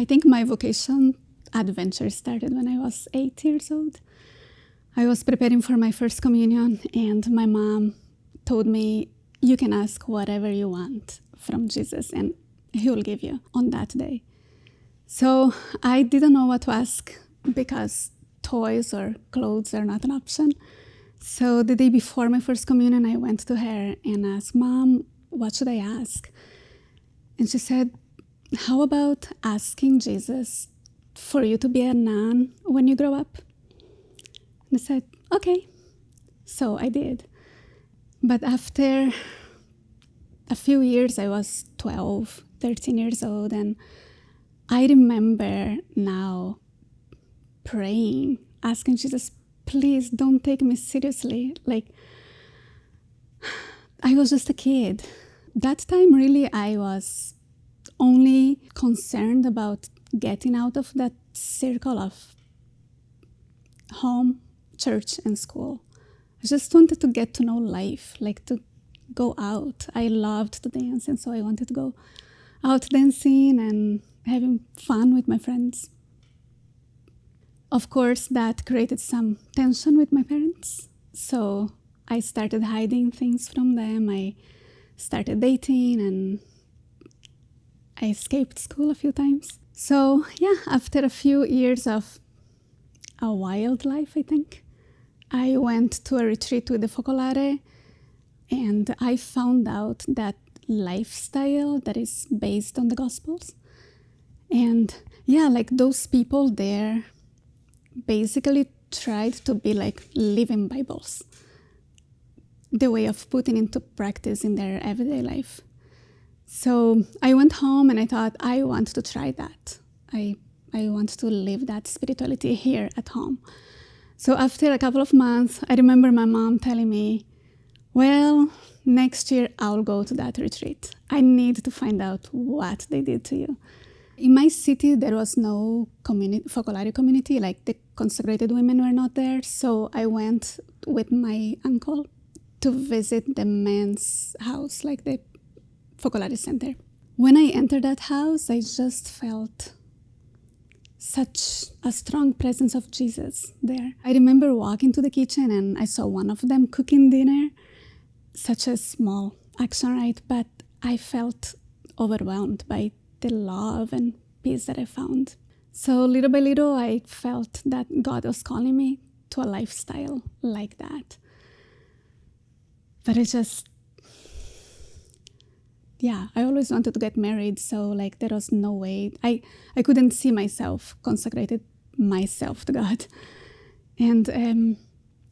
I think my vocation adventure started when I was 8 years old. I was preparing for my first communion, and my mom told me, you can ask whatever you want from Jesus, and he will give you on that day. So I didn't know what to ask because toys or clothes are not an option. So the day before my first communion, I went to her and asked, Mom, what should I ask? And she said, how about asking Jesus for you to be a nun when you grow up? And I said, okay. So I did. But after a few years, I was 12, 13 years old, and I remember now praying, asking Jesus, please don't take me seriously. Like, I was just a kid. That time, really, I was only concerned about getting out of that circle of home, church, and school. I just wanted to get to know life, like to go out. I loved to dance, and so I wanted to go out dancing and having fun with my friends. Of course, that created some tension with my parents. So I started hiding things from them. I started dating, and I escaped school a few times. So yeah, after a few years of a wild life, I think, I went to a retreat with the Focolare, and I found out that lifestyle that is based on the Gospels. And yeah, like those people there basically tried to be like living Bibles, the way of putting into practice in their everyday life. So I went home and I thought, I want to try that. I want to live that spirituality here at home. So after a couple of months, I remember my mom telling me, well, next year I'll go to that retreat. I need to find out what they did to you. In my city, there was no Focolare community, like the consecrated women were not there. So I went with my uncle to visit the men's house, like the Focolare center. When I entered that house, I just felt such a strong presence of Jesus there. I remember walking to the kitchen and I saw one of them cooking dinner. Such a small action, right? But I felt overwhelmed by the love and peace that I found. So little by little, I felt that God was calling me to a lifestyle like that. But I always wanted to get married, so like there was no way. I couldn't see myself consecrated myself to God. And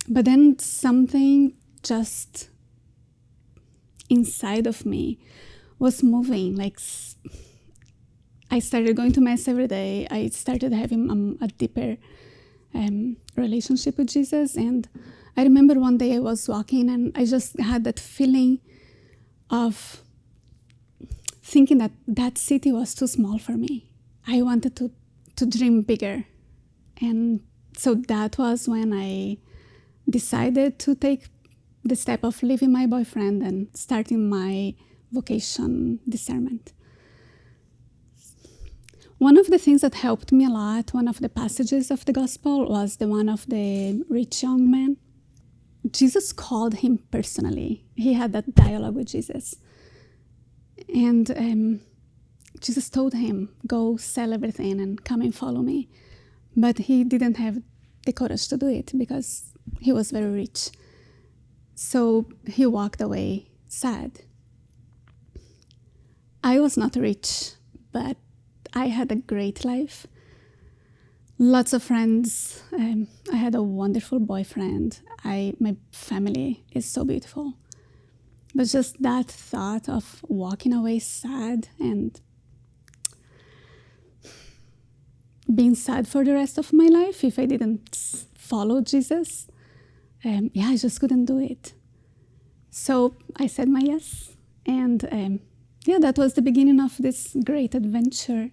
but then something just inside of me was moving. Like I started going to Mass every day. I started having a deeper relationship with Jesus. And I remember one day I was walking and I just had that feeling of thinking that that city was too small for me. I wanted to dream bigger. And so that was when I decided to take the step of leaving my boyfriend and starting my vocation discernment. One of the things that helped me a lot, one of the passages of the gospel, was the one of the rich young man. Jesus called him personally. He had that dialogue with Jesus. And Jesus told him, go sell everything and come and follow me. But he didn't have the courage to do it because he was very rich. So he walked away sad. I was not rich, but I had a great life. Lots of friends. I had a wonderful boyfriend. My family is so beautiful. But just that thought of walking away sad and being sad for the rest of my life if I didn't follow Jesus, I just couldn't do it. So I said my yes. And that was the beginning of this great adventure